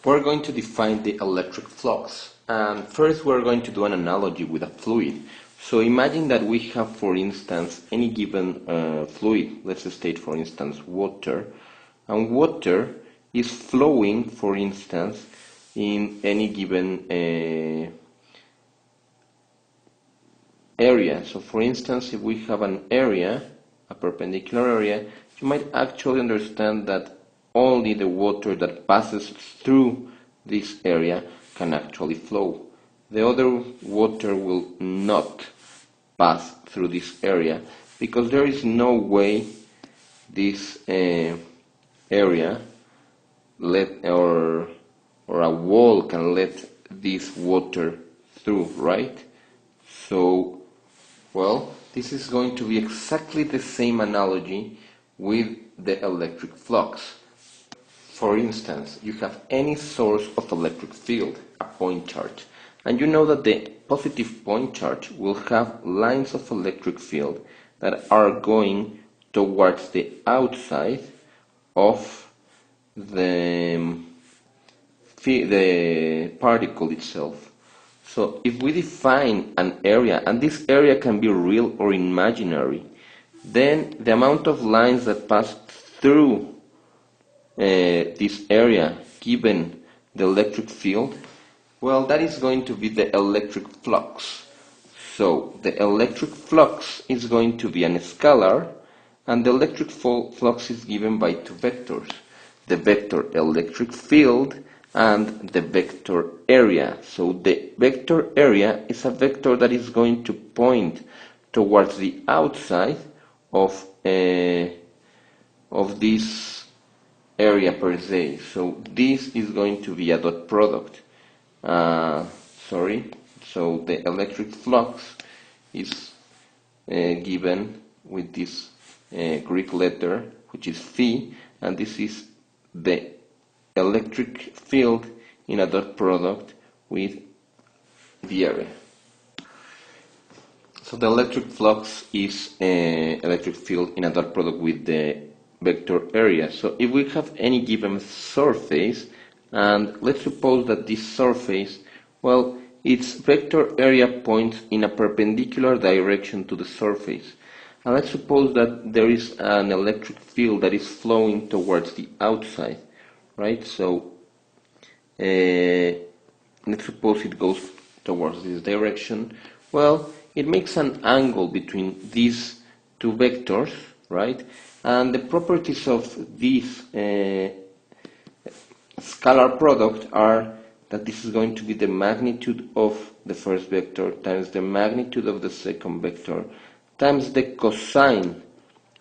We're going to define the electric flux, and first we're going to do an analogy with a fluid. So imagine that we have, for instance, any given fluid. Let's state, for instance, water, and water is flowing, for instance, in any given area. So for instance, if we have an area, a perpendicular area, you might actually understand that only the water that passes through this area can actually flow. The other water will not pass through this area because there is no way this area or a wall can let this water through, right? So, well, this is going to be exactly the same analogy with the electric flux. For instance, you have any source of electric field, a point charge, and you know that the positive point charge will have lines of electric field that are going towards the outside of the particle itself. So if we define an area, and this area can be real or imaginary, then the amount of lines that pass through this area given the electric field, well, that is going to be the electric flux. So the electric flux is going to be a scalar, and the electric flux is given by two vectors, the vector electric field and the vector area. So the vector area is a vector that is going to point towards the outside of this area per se. So this is going to be a dot product. So the electric flux is given with this Greek letter, which is phi, and this is the electric field in a dot product with the area. So the electric flux is electric field in a dot product with the vector area. So if we have any given surface, and let's suppose that this surface, well, its vector area points in a perpendicular direction to the surface. And let's suppose that there is an electric field that is flowing towards the outside, right? So let's suppose it goes towards this direction. Well, it makes an angle between these two vectors, right? And the properties of this scalar product are that this is going to be the magnitude of the first vector times the magnitude of the second vector times the cosine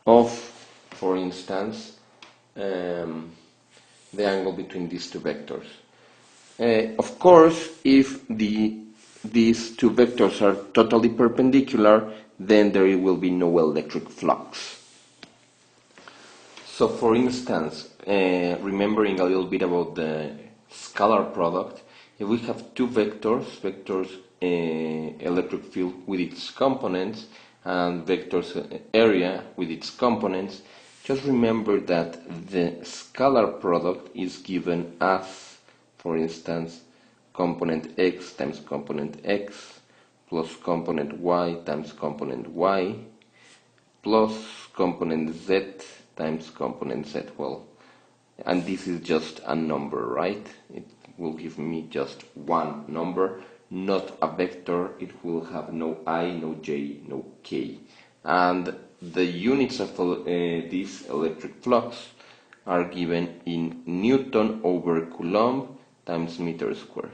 of, for instance, the angle between these two vectors. Of course, if these two vectors are totally perpendicular, then there will be no electric flux. So for instance, remembering a little bit about the scalar product, if we have two vectors, electric field with its components and vectors area with its components, just remember that the scalar product is given as, for instance, component x times component x plus component y times component y plus component z times component z. Well, and this is just a number, right? It will give me just one number, not a vector. It will have no I, no j, no k. And the units of this electric flux are given in Newton over Coulomb times meter squared.